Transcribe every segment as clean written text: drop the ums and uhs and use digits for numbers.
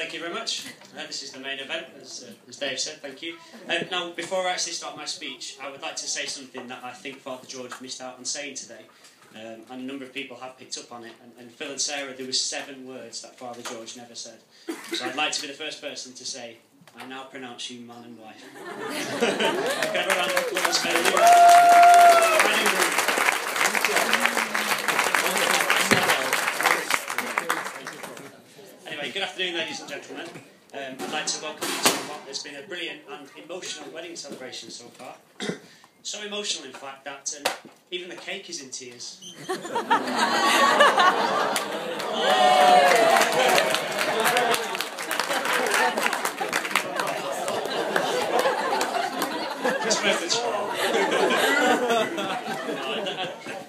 thank you very much. This is the main event, as Dave said, thank you. Now, before I actually start my speech, I would like to say something that I think Father George missed out on saying today. And a number of people have picked up on it. And Phil and Sarah, there were 7 words that Father George never said. So I'd like to be the first person to say, I now pronounce you man and wife. Can I have a round of applause for Anyway, good afternoon, ladies and gentlemen. I'd like to welcome you to what has been a brilliant and emotional wedding celebration so far. So emotional, in fact, that even the cake is in tears.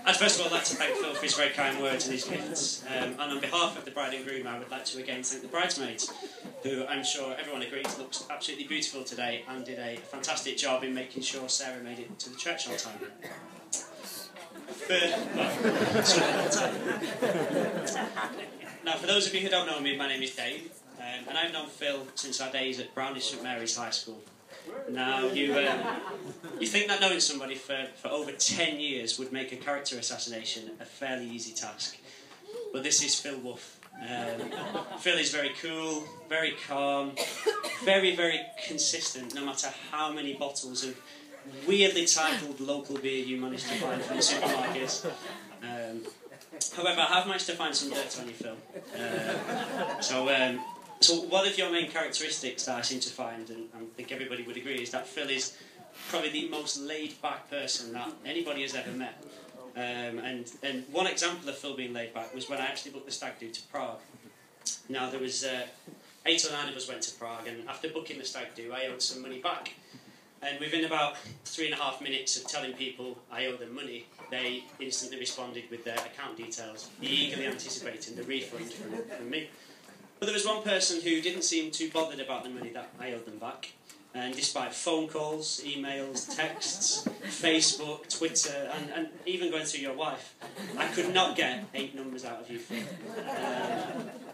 I'd first of all like to thank Phil for his very kind words and his gifts. And on behalf of the bride and groom, I would like to again thank the bridesmaids, who I'm sure everyone agrees looks absolutely beautiful today and did a fantastic job in making sure Sarah made it to the church on time. Now, for those of you who don't know me, my name is Dave, and I've known Phil since our days at Brownish St Mary's High School. Now, you think that knowing somebody for over 10 years would make a character assassination a fairly easy task. But this is Phil Wooff. Phil is very cool, very calm, very, very consistent, no matter how many bottles of weirdly titled local beer you manage to find from the supermarkets. However, I have managed to find some dirt on you, Phil. So one of your main characteristics that I seem to find, and I think everybody would agree, is that Phil is probably the most laid-back person that anybody has ever met. And one example of Phil being laid back was when I actually booked the stag do to Prague. Now, there was 8 or 9 of us went to Prague, and after booking the stag do, I owed some money back. And within about 3.5 minutes of telling people I owe them money, they instantly responded with their account details, eagerly anticipating the refund from me. But there was one person who didn't seem too bothered about the money that I owed them back. And despite phone calls, emails, texts, Facebook, Twitter, and even going through your wife, I could not get 8 numbers out of you, Phil.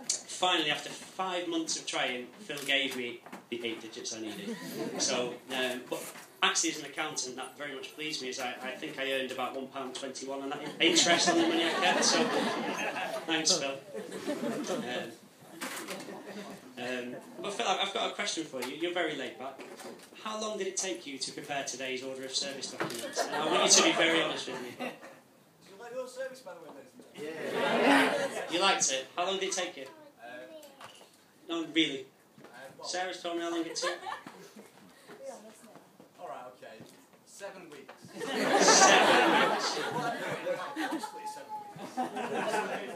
Finally, after 5 months of trying, Phil gave me the 8 digits I needed. So, but actually as an accountant, that very much pleased me, as I think I earned about £1.21 on that interest on the money I kept, so thanks, Phil. But Phil, I've got a question for you. You're very laid back. How long did it take you to prepare today's order of service documents? And I want you to be very honest with me. Did you like your service, by the way, ladies? Yeah. You liked it? How long did it take you? No, really. Sarah's told me how long it took. Alright, okay. 7 weeks.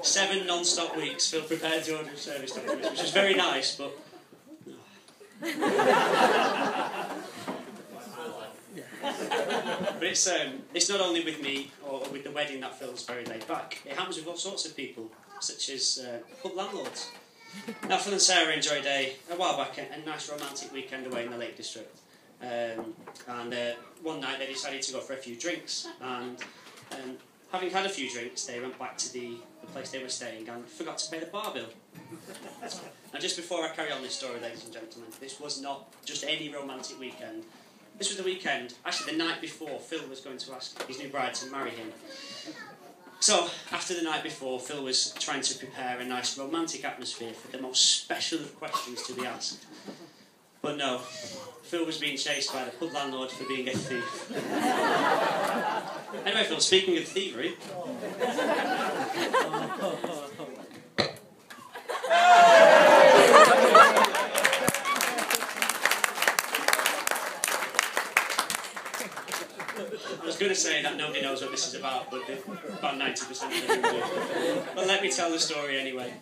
7 non-stop weeks Phil prepared the order of service documents, which was very nice, but... But it's not only with me or with the wedding that Phil's very laid back. It happens with all sorts of people, such as pub landlords. Now, Phil and Sarah enjoyed a while back a nice romantic weekend away in the Lake District. And one night they decided to go for a few drinks, and having had a few drinks, they went back to the place they were staying and forgot to pay the bar bill. Now, just before I carry on this story, ladies and gentlemen, this was not just any romantic weekend. This was the weekend, actually the night before, Phil was going to ask his new bride to marry him. So, after the night before, Phil was trying to prepare a nice romantic atmosphere for the most special of questions to be asked. But no, Phil was being chased by the pub landlord for being a thief. Anyway, Phil, speaking of thievery... I was going to say that nobody knows what this is about, but about 90% of them do. But let me tell the story anyway.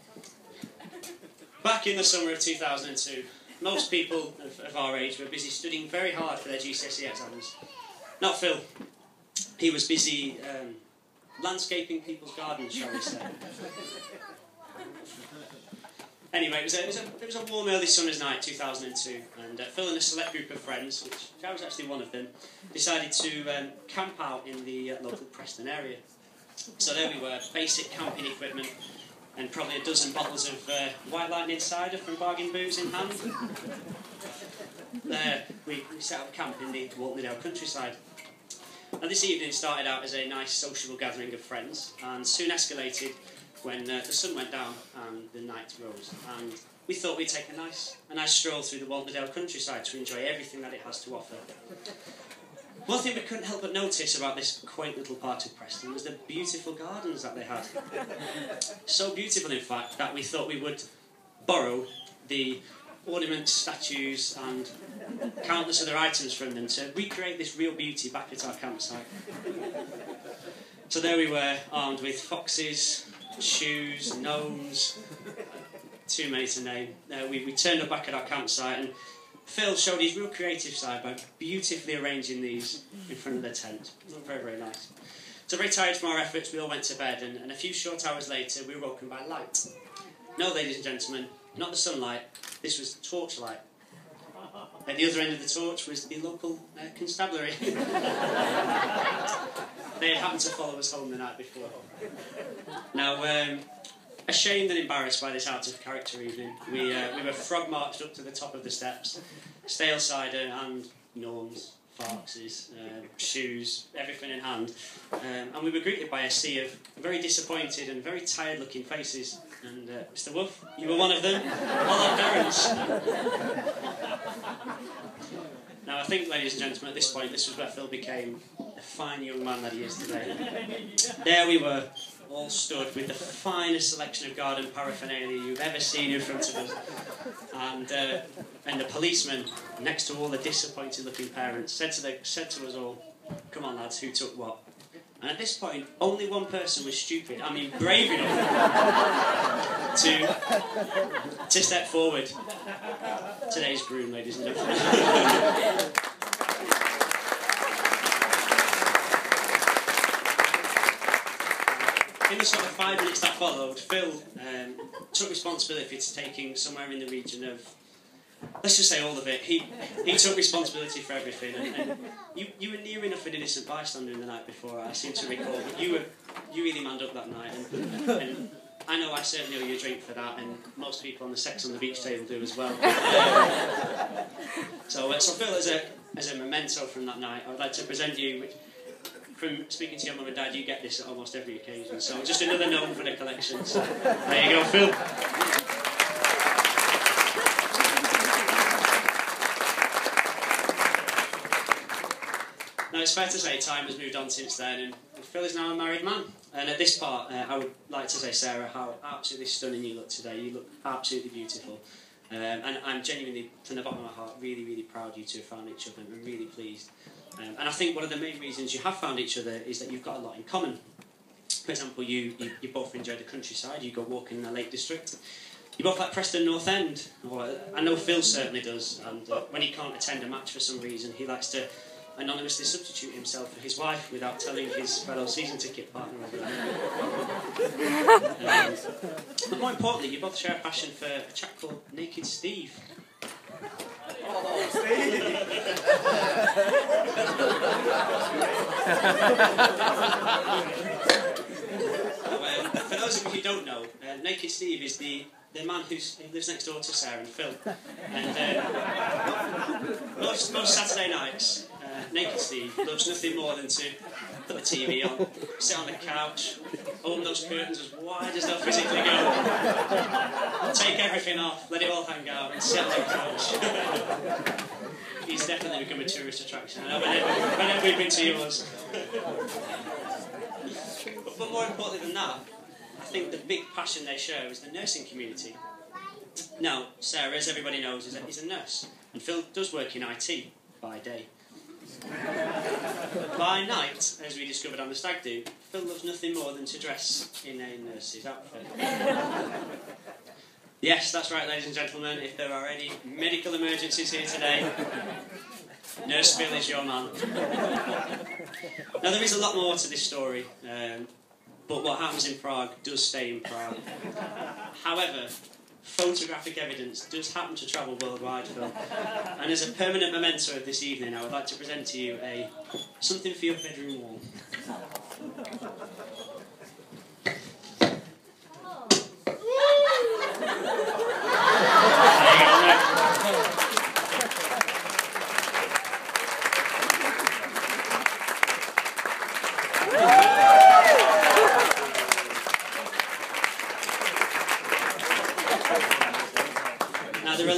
Back in the summer of 2002, most people of our age were busy studying very hard for their GCSE exams. Not Phil. He was busy landscaping people's gardens, shall we say. Anyway, it was a warm early summer's night, 2002, and Phil and a select group of friends, which I was actually one of them, decided to camp out in the local Preston area. So there we were, basic camping equipment, and probably a dozen bottles of White Lightning cider from Bargain Booze in hand. We set up camp in the Waltondale countryside. Now this evening started out as a nice sociable gathering of friends and soon escalated when the sun went down and the night rose, and we thought we'd take a nice stroll through the Waltondale countryside to enjoy everything that it has to offer. One thing we couldn't help but notice about this quaint little part of Preston was the beautiful gardens that they had. So beautiful, in fact, that we thought we would borrow the ornaments, statues and countless other items from them to recreate this real beauty back at our campsite. So there we were, armed with foxes, shoes, gnomes, too many to name. We turned up back at our campsite and Phil showed his real creative side by beautifully arranging these in front of the tent. Very, very nice. So very tired from our efforts, we all went to bed, and a few short hours later we were woken by light. No, ladies and gentlemen, not the sunlight, this was torchlight. At the other end of the torch was the local constabulary. They had happened to follow us home the night before. Now, ashamed and embarrassed by this out-of-character evening, we were frog-marched up to the top of the steps, stale cider and norms, foxes, shoes, everything in hand, and we were greeted by a sea of very disappointed and very tired-looking faces. And Mr. Wooff, you were one of them, all our parents. Now, I think, ladies and gentlemen, at this point, this was where Phil became the fine young man that he is today. There we were, all stood with the finest selection of garden paraphernalia you've ever seen in front of us, and the policeman, next to all the disappointed-looking parents, said to us all, "Come on, lads, who took what?" And at this point, only one person was stupid, I mean brave enough, to step forward. Today's groom, ladies and gentlemen. In the sort of 5 minutes that followed, Phil took responsibility for taking somewhere in the region of, let's just say all of it. He took responsibility for everything, and you were near enough an innocent bystander the night before, I seem to recall, but you really manned up that night, and I know I certainly owe you a drink for that, and most people on the Sex on the Beach table do as well. So Phil, as a memento from that night, I would like to present you, from speaking to your mum and dad, you get this at almost every occasion, so just another gnome for the collection. So there you go, Phil. Now, it's fair to say time has moved on since then, and Phil is now a married man. And at this part, I would like to say, Sarah, how absolutely stunning you look today. You look absolutely beautiful. And I'm genuinely, from the bottom of my heart, really, really proud you two have found each other, and I'm really pleased. And I think one of the main reasons you have found each other is that you've got a lot in common. For example, you both enjoy the countryside, you go walking in the Lake District. You both like Preston North End. Or, I know Phil certainly does, and when he can't attend a match for some reason, he likes to anonymously substitute himself for his wife without telling his fellow season ticket partner over there. But more importantly, you both share a passion for a chap called Naked Steve. Oh, Steve! For those of you who don't know, Naked Steve is the man who lives next door to Sarah and Phil. And most Saturday nights, Naked Steve loves nothing more than to put the TV on, sit on the couch, open those curtains as wide as they'll physically go, take everything off, let it all hang out, and sit on the couch. He's definitely become a tourist attraction. I know whenever we've been to yours. But more importantly than that, I think the big passion they share is the nursing community. Now, Sarah, as everybody knows, is a nurse, and Phil does work in IT by day. By night, as we discovered on the stag do, Phil loves nothing more than to dress in a nurse's outfit. Yes, that's right, ladies and gentlemen, if there are any medical emergencies here today, Nurse Phil is your man. Now, there is a lot more to this story, but what happens in Prague does stay in Prague. However, photographic evidence does happen to travel worldwide, Phil. And as a permanent memento of this evening, I would like to present to you something for your bedroom wall.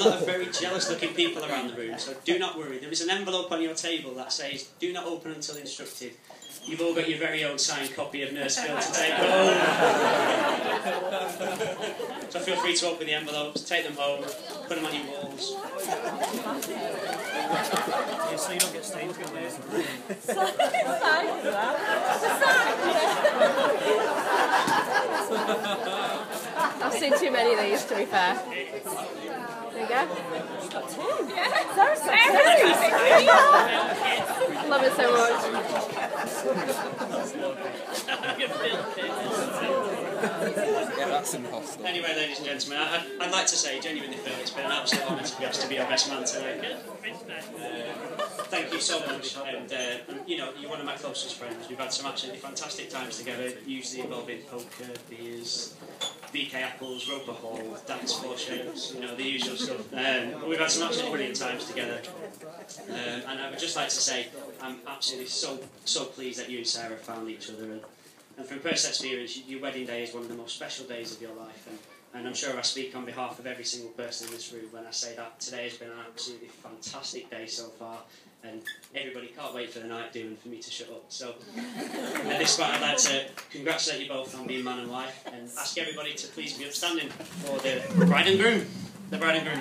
lot of very jealous-looking people around the room, so do not worry. There is an envelope on your table that says, "Do not open until instructed." You've all got your very own signed copy of Nurse Phil to take home. So feel free to open the envelopes, take them home, put them on your walls. Yeah, so you don't get stains on there. I've seen too many of these, to be fair. There you go. You've got two. Yeah. Love it so much. Yeah, that's impossible. Anyway, ladies and gentlemen, I'd like to say, genuinely, Phil, it's been an absolute honour to be asked to be your best man tonight. Thank you so much, and you know, you're one of my closest friends. We've had some absolutely fantastic times together, usually involving poker, beers, BK apples, Roper Hall, dance floor shows, you know, the usual stuff. But we've had some absolutely brilliant times together, and I would just like to say I'm absolutely so pleased that you and Sarah found each other, and from personal experience, your wedding day is one of the most special days of your life, and I'm sure I speak on behalf of every single person in this room when I say that today has been an absolutely fantastic day so far, and everybody can't wait for the night do and for me to shut up. So at this point I'd like to congratulate you both on being man and wife, and ask everybody to please be upstanding for the bride and groom. The bride and groom.